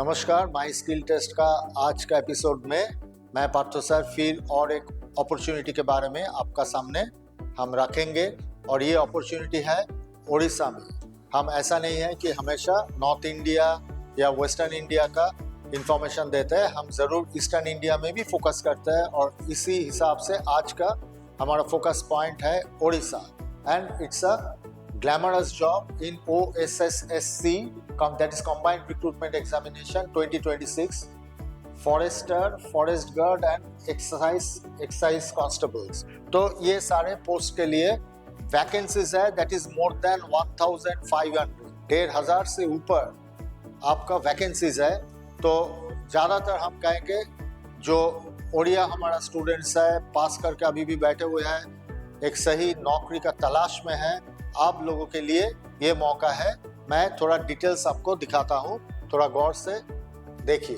नमस्कार, my skill test का आज का एपिसोड में मैं पार्थो सर फिर और एक अपॉर्चुनिटी के बारे में आपका सामने हम रखेंगे और ये अपॉर्चुनिटी है उड़ीसा में। हम ऐसा नहीं है कि हमेशा नॉर्थ इंडिया या वेस्टर्न इंडिया का इंफॉर्मेशन देते हैं, हम ज़रूर ईस्टर्न इंडिया में भी फोकस करते हैं और इसी हिसाब से आज का हमारा फोकस पॉइंट है Orissa and it's a glamorous job in OSSSC, that is Combined Recruitment Examination 2026, Forester, Forest Guard and Excise Constables। तो ये सारे पोस्ट के लिए वैकेंसीज है, दैट इज मोर देन 1500, 1500 से ऊपर आपका वैकेंसीज है। तो ज़्यादातर हम कहेंगे जो ओडिया हमारा स्टूडेंट्स है, पास करके अभी भी बैठे हुए हैं, एक सही नौकरी का तलाश में है, आप लोगों के लिए ये मौका है। मैं थोड़ा डिटेल्स आपको दिखाता हूँ, थोड़ा गौर से देखिए।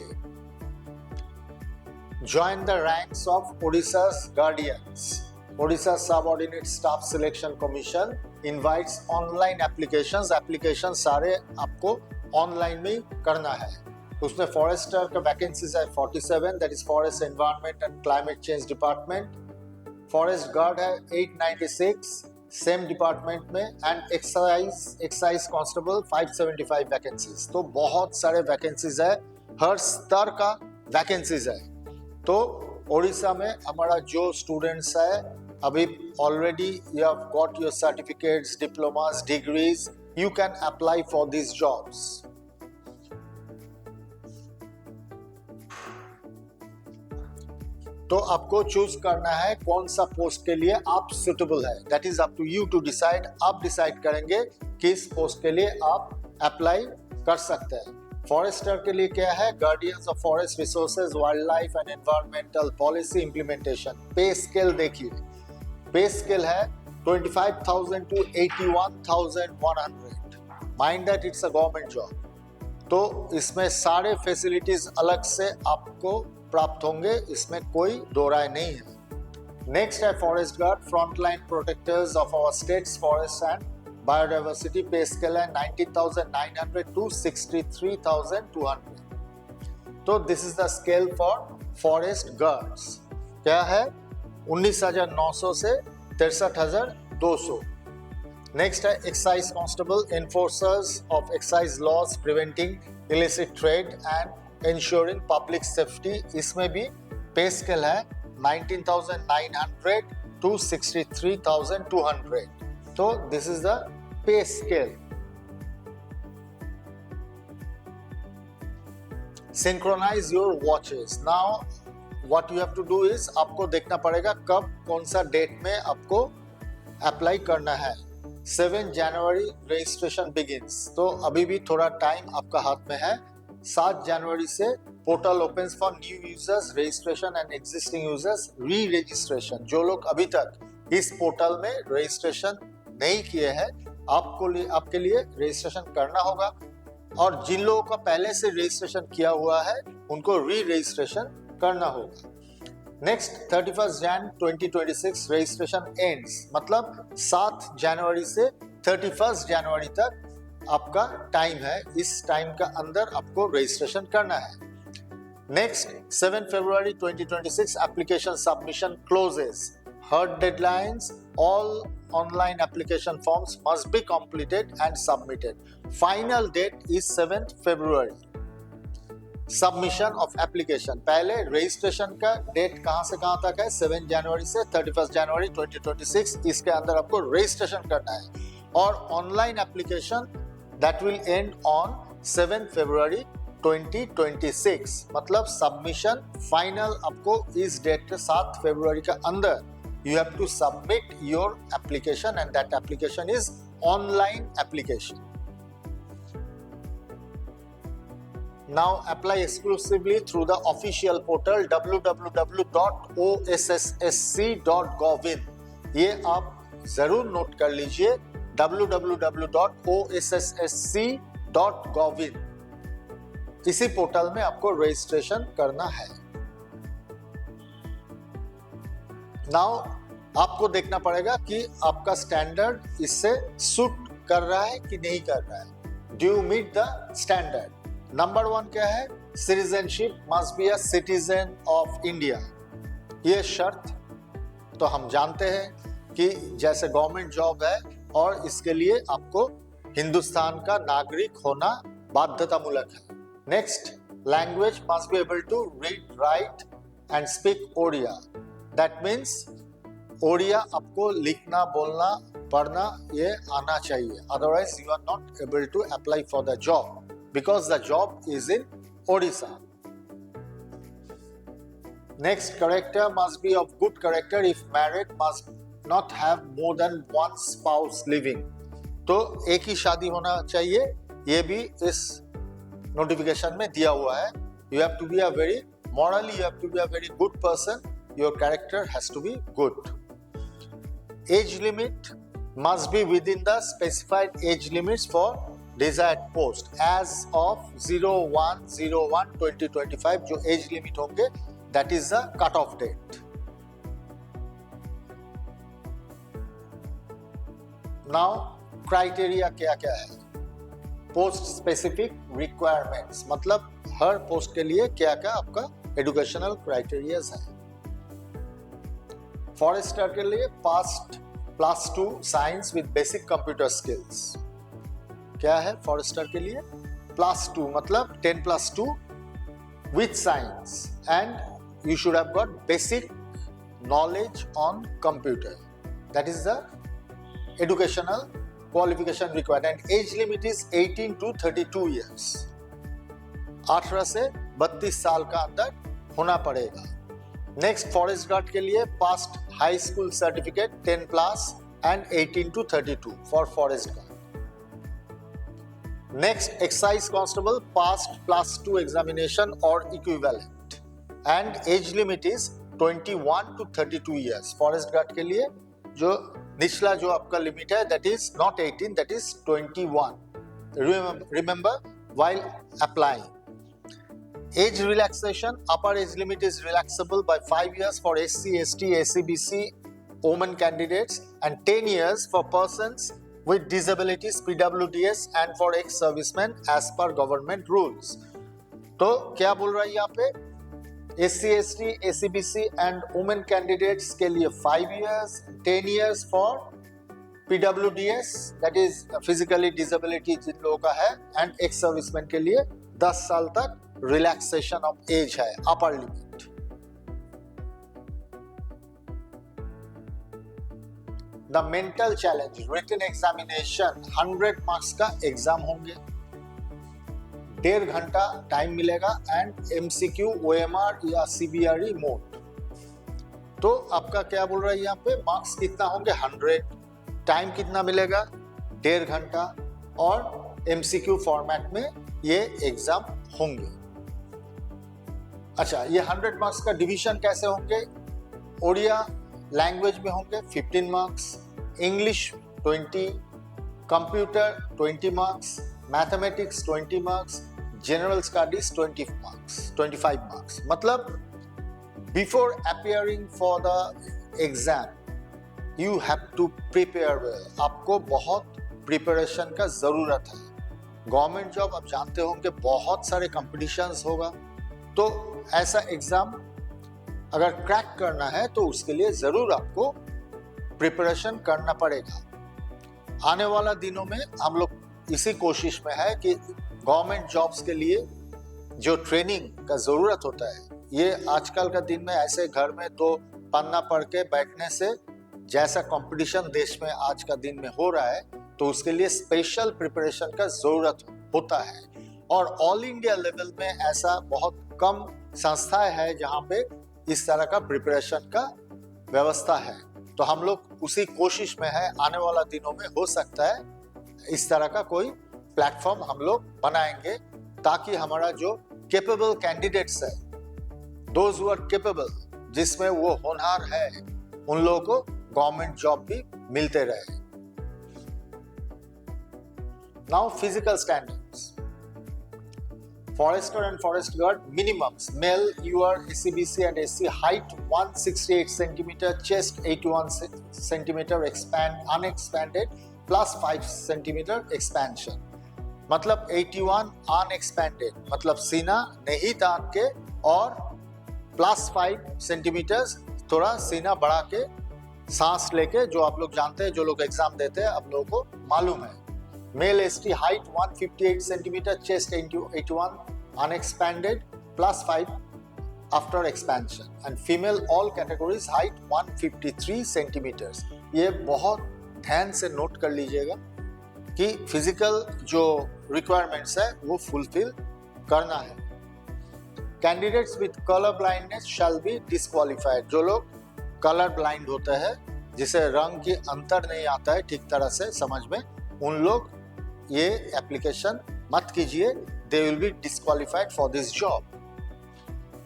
Join the ranks of Odisha's guardians. Odisha subordinate staff selection commission invites online applications. Application सारे आपको ऑनलाइन में करना है। उसमें फॉरेस्टर का वैकेंसीज है 47, that is forest environment and climate change department. Forest guard है 896 सेम डिपार्टमेंट में एंड एक्साइज कांस्टेबल 575 वैकेंसीज। तो बहुत सारे वैकेंसीज है, हर स्तर का वैकेंसीज है। तो ओडिशा में हमारा जो स्टूडेंट्स है अभी already you have got your certificates, diplomas, degrees, you can apply for this jobs. तो आपको चूज करना है कौन सा पोस्ट के लिए आप सुटेबल है, that is up to you to decide. आप डिसाइड करेंगे किस पोस्ट के लिए आप अप्लाई कर सकते हैं। फॉरेस्टर के लिए क्या है, guardians of forest resources, wild life and environmental policy implementation. पे स्केल देखिए, पे स्केल है 25,000 to 81,100। Mind that it's a government job. तो इसमें सारे फैसिलिटीज अलग से आपको प्राप्त होंगे, इसमें कोई दो राय नहीं है। नेक्स्ट है forest guard, frontline protectors of our state's forest and biodiversity. Pay scale है 19,900 to 63,200। तो this is the scale for forest guards. क्या है, 19,900 से 63,200। नेक्स्ट है excise constable, enforcers of excise laws preventing illicit trade and ensuring public safety। इसमें भी पे scale है 19,900 to 63,200। तो this is the pay scale. Synchronise your watches. Now what you have to do is, आपको देखना पड़ेगा कब कौन सा डेट में आपको अप्लाई करना है। 7 जनवरी रजिस्ट्रेशन बिगिंस। तो अभी भी थोड़ा टाइम आपका हाथ में है। 7 जनवरी से portal opens for new users registration and existing users री रजिस्ट्रेशन। जो लोग अभी तक इस पोर्टल में रजिस्ट्रेशन नहीं किए हैं, आपके लिए रजिस्ट्रेशन करना होगा, और जिन लोगों का पहले से रजिस्ट्रेशन किया हुआ है उनको री रजिस्ट्रेशन करना होगा। नेक्स्ट 31 जैन 2026 रजिस्ट्रेशन एंड्स, मतलब 7 जनवरी से 31 जनवरी तक आपका टाइम है। इस टाइम का अंदर आपको रजिस्ट्रेशन करना है। Next 7 February 2026 application submission closes. Her deadlines, all online application forms must be completed and submitted. Final date is 7 February. Submission of application, पहले रजिस्ट्रेशन का डेट कहां से कहां तक है, 7 जनवरी से 31 जनवरी 2026। इसके अंदर आपको रजिस्ट्रेशन करना है। और online application that will end on 7 February 2026। मतलब सबमिशन फाइनल आपको इस डेट के 7 फरवरी के अंदर you have to submit your application and that application is online application। Now apply exclusively through the official portal www.osssc.gov/in। ये आप जरूर नोट कर लीजिए, www.osssc.gov/in। इसी पोर्टल में आपको रजिस्ट्रेशन करना है। नाउ आपको देखना पड़ेगा कि आपका स्टैंडर्ड इससे सूट कर रहा है कि नहीं कर रहा है। Do you meet the standard? Number 1 क्या है? Citizenship must be a citizen of India. ये शर्त तो हम जानते हैं कि जैसे गवर्नमेंट जॉब है और इसके लिए आपको हिंदुस्तान का नागरिक होना बाध्यतामूलक है। Next, language must be able to read, write and speak Odia. That means Odia आपको लिखना, बोलना, पढ़ना ये आना चाहिए, otherwise you are not able to apply for the job because the job is in Odisha. Next, character must be of good character. If married, must not have more than one spouse living. तो एक ही शादी होना चाहिए, ये भी इस notification में दिया हुआ है। You have to be a very morally, you have to be a very good person. Your character has to be good. Age limit must be within the specified age limits for desired post. As of 01/01/2025 जो age limit होंगे, that is the cut-off date. Now, criteria क्या-क्या है? Post specific requirements, मतलब हर post के लिए क्या-क्या आपका educational criterias है। फॉरेस्टर के लिए past +2 science with basic computer skills. क्या है फॉरेस्टर के लिए? +2 मतलब 10+2 with science and you should have got basic knowledge on computer. That is the educational qualification required and age limit is 18 to 32 years. 18 से 32 साल का अंदर होना पड़ेगा। नेक्स्ट, फॉरेस्ट गार्ड के लिए past high school certificate 10+ and 18 to 32 for forest guard. Next, excise constable passed +2 examination or equivalent and age limit is 21 to 32 years. Forest guard के लिए जो निचला जो आपका लिमिट है that is not 18, that is 21. Remember while applying. Age relaxation, upper age limit is relaxable by 5 years for SC, ST, SCBC, women candidates and 10 years for persons with disabilities, PWDS and for ex-servicemen as per government rules. तो क्या बोल रहा है यहाँ पे? SC, ST, ACBC and women candidates के लिए 5 years, 10 years for PWDS that is physically disability जिन लोगों का है and ex-servicemen के लिए 10 साल तक relaxation of age है, upper limit. The mental challenge, written examination 100 marks का एग्जाम होंगे, 1.5 घंटा टाइम मिलेगा एंड MCQ, OMR या CBRE मोड। तो आपका क्या बोल रहा है यहाँ पे? मार्क्स कितना होंगे? 100, टाइम कितना मिलेगा? 1.5 घंटा और MCQ फॉर्मेट में ये एग्जाम होंगे। अच्छा, ये 100 मार्क्स का डिवीजन कैसे होंगे? ओडिया लैंग्वेज में होंगे 15 marks, English 20, computer 20 marks, mathematics 20 marks, general studies 25 marks. मतलब before appearing for the exam you have to prepare well. आपको बहुत प्रिपरेशन का जरूरत है। गवर्नमेंट जॉब आप जानते होंगे बहुत सारे कॉम्पिटिशन्स होगा, तो ऐसा एग्जाम अगर क्रैक करना है तो उसके लिए जरूर आपको प्रिपरेशन करना पड़ेगा। आने वाला दिनों में हम लोग इसी कोशिश में है कि गवर्नमेंट जॉब्स के लिए जो ट्रेनिंग का जरूरत होता है, ये आजकल का दिन में ऐसे घर में तो पन्ना पढ़ के बैठने से जैसा कंपटीशन देश में आज का दिन में हो रहा है, तो उसके लिए स्पेशल प्रिपरेशन का जरूरत होता है। और ऑल इंडिया लेवल में ऐसा बहुत कम संस्थाएं है जहाँ पे इस तरह का प्रिपरेशन का व्यवस्था है। तो हम लोग उसी कोशिश में है, आने वाला दिनों में हो सकता है इस तरह का कोई प्लेटफॉर्म हम लोग बनाएंगे ताकि हमारा जो कैपेबल कैंडिडेट्स है, दोज हु आर कैपेबल, जिसमें वो होनहार है, उन लोगों को गवर्नमेंट जॉब भी मिलते रहे। Now physical standards, Forester and forest guard minimums: male, your ACBC and SC, height 168 cm, chest 81 cm, unexpanded plus 5 cm expansion. मतलब 81 अनएक्सपेंडेड, मतलब सीना नहीं तान के, और +5 सेंटीमीटर थोड़ा सीना बढ़ा के सांस लेके, जो आप लोग जानते हैं, जो लोग एग्जाम देते हैं, आप लोगों को मालूम है। Male ST height 158 centimetre, chest 81 unexpanded +5 after expansion, and female all categories height 153 centimetres. ये बहुत ध्यान से नोट कर लीजिएगा कि फिजिकल जो रिक्वायरमेंट्स है वो फुलफिल करना है। Candidates with colour blindness shall be disqualified. जो लोग कलर ब्लाइंड होते हैं, जिसे रंग की अंतर नहीं आता है ठीक तरह से समझ में, उन लोग ये एप्लीकेशन मत कीजिए, they will be disqualified for this job.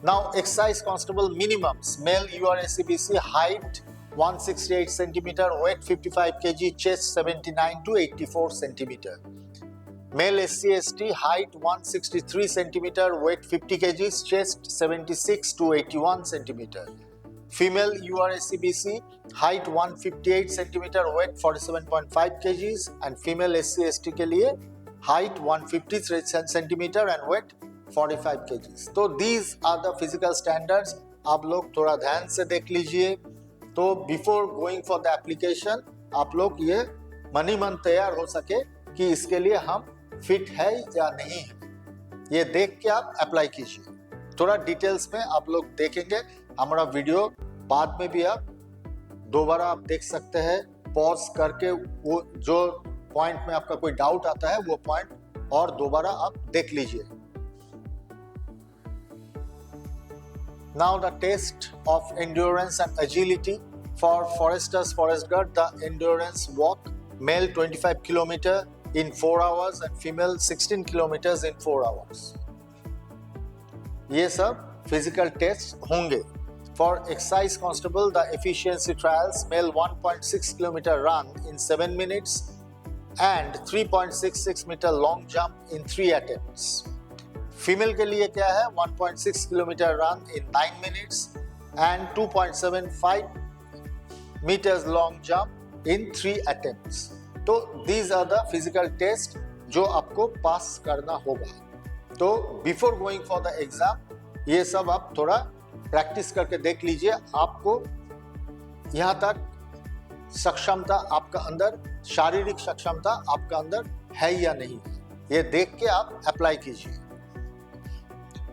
Now excise constable minimums, male URACBC height 168 centimeter, weight 55 kg, chest 79 to 84 centimeter. Male SC/ST height 163 centimeter, weight 50 kg, chest 76 to 81 centimeter. Female URACBC height 158 centimeter, weight 47.5 kg, and female SC/ST के लिए height 153 centimeter and weight 45 kg. तो these are the physical standards. आप लोग थोड़ा ध्यान से देख लीजिए। तो before going for the application आप लोग ये मनी मन तैयार हो सके कि इसके लिए हम फिट है या नहीं है, ये देख के आप अप्लाई कीजिए। थोड़ा डिटेल्स में आप लोग देखेंगे हमारा वीडियो, बाद में भी आप दोबारा आप देख सकते हैं पॉज करके, वो जो पॉइंट में आपका कोई डाउट आता है वो पॉइंट और दोबारा आप देख लीजिए। Now the test of endurance and agility for foresters, forest guard, the endurance walk, male 25 km in 4 hours and female 16 km in 4 hours. ये सब physical tests होंगे। For exercise constable, the efficiency trials, male 1.6 km run in 7 minutes and 3.66 meter long jump in 3 attempts. Female के लिए क्या है, 1.6 kilometre run in 9 minutes and 2.75 metres long jump in 3 attempts. तो these are the physical test जो आपको pass करना होगा। तो before going for the exam ये सब आप थोड़ा प्रैक्टिस करके देख लीजिए, आपको यहाँ तक सक्षमता आपका अंदर, शारीरिक सक्षमता आपका अंदर है या नहीं, ये देख के आप अप्लाई कीजिए।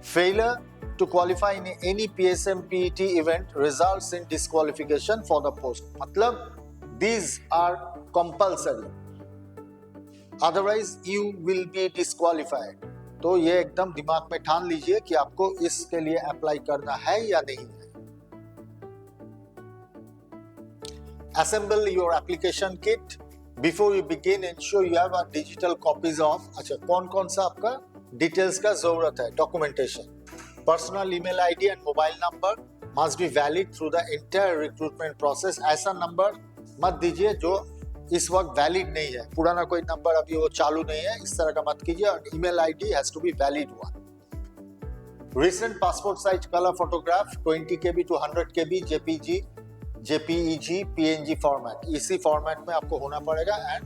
Failure to qualify in any PSM PET event results in disqualification for the post. मतलब these are compulsory, otherwise you will be disqualified. तो ये एकदम दिमाग में ठान लीजिए कि आपको इसके लिए अप्लाई करना है या नहीं है। Assemble your application kit. Before you begin, ensure you have a digital copies of, अच्छा कौन कौन सा आपका डिटेल्स का जरूरत है। Documentation, personal email ID and mobile number must be valid through the entire recruitment process. ऐसा नंबर मत दीजिए जो इस वक्त वैलिड नहीं है, पुराना कोई नंबर अभी वो चालू नहीं है, इस तरह का मत कीजिए। और email ID has to be valid one. Recent passport size colour photograph 20 KB to 100 KB JPG, JPEG, PNG format, इसी फॉर्मेट में आपको होना पड़ेगा एंड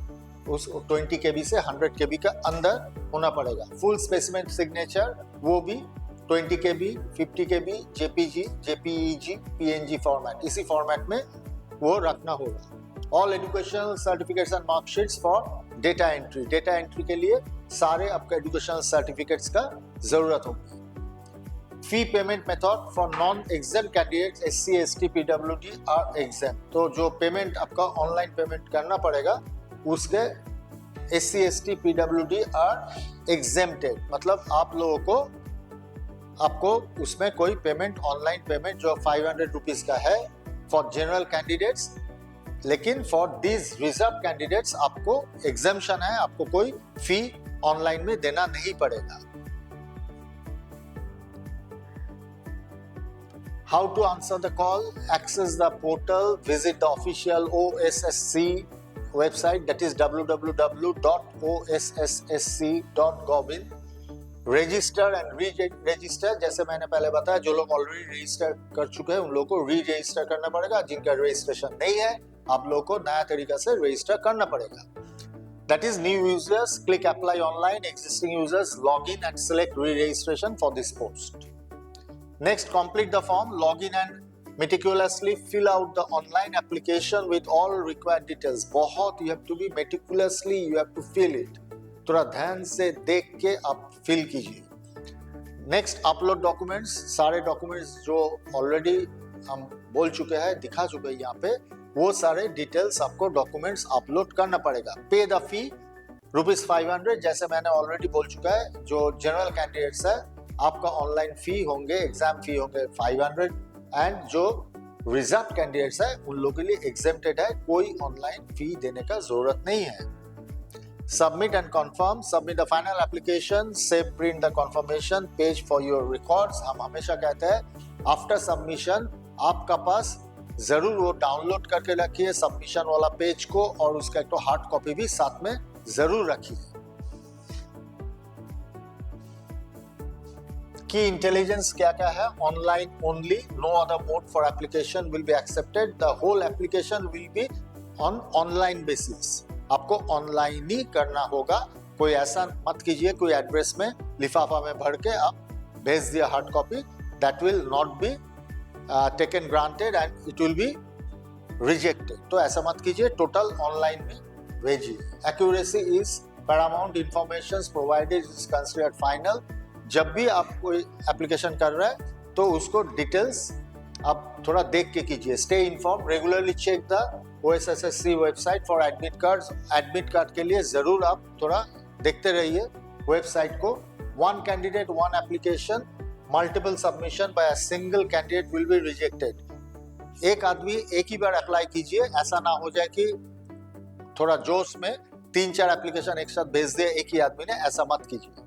उस 20 KB से 100 KB का अंदर होना पड़ेगा। फुल स्पेसिमेन सिग्नेचर वो भी 20 KB, 50 KB, JPG, JPEG, PNG format, इसी फॉर्मेट में वो रखना होगा। All educational certificates and marksheets for data entry, data entry के लिए सारे आपका एजुकेशनल सर्टिफिकेट्स का जरूरत होगी। Fee payment method for non exam candidates SC ST PWD are exam, तो जो पेमेंट आपका ऑनलाइन पेमेंट करना पड़ेगा उसके SC ST PWD are exempted, मतलब आप लोगों को आपको उसमें कोई पेमेंट, ऑनलाइन पेमेंट जो 500 रुपीज का है फॉर जनरल कैंडिडेट्स, लेकिन फॉर दिस रिजर्व कैंडिडेट्स आपको एग्जेम्पशन है, आपको कोई फी ऑनलाइन में देना नहीं पड़ेगा। How to answer the call? Access the portal, visit the official OSSC website, that is www.osssc.gov.in. Register and re register, जैसे मैंने पहले बताया, जो लोग ऑलरेडी रजिस्टर कर चुके हैं उन लोगों को री रजिस्टर करना पड़ेगा। जिनका रजिस्ट्रेशन नहीं है आप लोगों को नया तरीका से रजिस्टर करना पड़ेगा। That is, new users click apply online, existing users log in and select re-registration for this post. Next, complete the form, log in and meticulously fill out the online application with all required details. बहुत you have to be meticulously, you have to fill it. थोड़ा ध्यान से देख के आप fill कीजिए. Next, upload documents. सारे documents जो already हम बोल चुके हैं, दिखा चुके हैं यहाँ पे, वो सारे डिटेल्स आपको डॉक्यूमेंट्स अपलोड करना पड़ेगा. पे द फी ₹500, जैसे मैंने ऑलरेडी बोल चुका है. जो जनरल कैंडिडेट्स है, आपका ऑनलाइन फी होंगे, एग्जाम फी होंगे 500, एंड जो रिजर्व कैंडिडेट्स है उन लोगों के लिए एग्जेम्प्टेड है, कोई ऑनलाइन फी देने का जरूरत नहीं है. Submit and confirm. Submit the final application, save print the confirmation page for your records. हम हमेशा कहते हैं आफ्टर सबमिशन आपका पास जरूर वो डाउनलोड करके रखिए सबमिशन वाला पेज को, और उसका एक तो हार्ड कॉपी भी साथ में जरूर रखिए. की इंटेलिजेंस क्या क्या है? Online only, no other mode for application will be accepted. The whole application will be on online basis. आपको ऑनलाइन ही करना होगा. कोई ऐसा मत कीजिए कोई एड्रेस में लिफाफा में भर के आप भेज दिया hard copy. That will not be taken granted and it will be rejected. तो ऐसा मत कीजिए, टोटल ऑनलाइन में भेजिए. Accuracy is paramount. Information provided is considered final. जब भी आप कोई एप्लीकेशन कर रहे हैं तो उसको डिटेल्स आप थोड़ा देख के कीजिए. Stay informed. Regularly check the OSSSC website for admit cards. Admit card के लिए जरूर आप थोड़ा देखते रहिए वेबसाइट को. One candidate, one application. Multiple submission by a single candidate will be rejected. एक आदमी एक ही बार अप्लाई कीजिए. ऐसा ना हो जाए कि थोड़ा जोश में 3-4 एप्लीकेशन एक साथ भेज दिए एक ही आदमी ने, ऐसा मत कीजिए.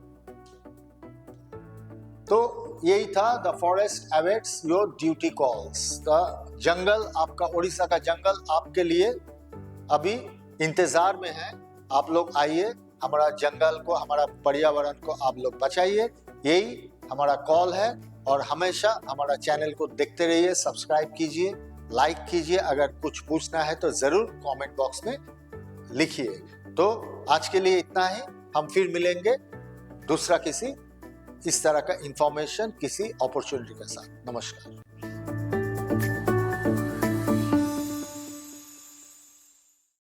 तो यही था. The forest awaits your duty calls. The jungle, आपका उड़ीसा का जंगल आपके लिए अभी इंतजार में है. आप लोग आइए, हमारा जंगल को, हमारा पर्यावरण को आप लोग बचाइए. यही हमारा कॉल है. और हमेशा हमारा चैनल को देखते रहिए, सब्सक्राइब कीजिए, लाइक कीजिए. अगर कुछ पूछना है तो जरूर कमेंट बॉक्स में लिखिए. तो आज के लिए इतना ही. हम फिर मिलेंगे दूसरा किसी इस तरह का इंफॉर्मेशन, किसी अपॉर्चुनिटी के साथ. नमस्कार.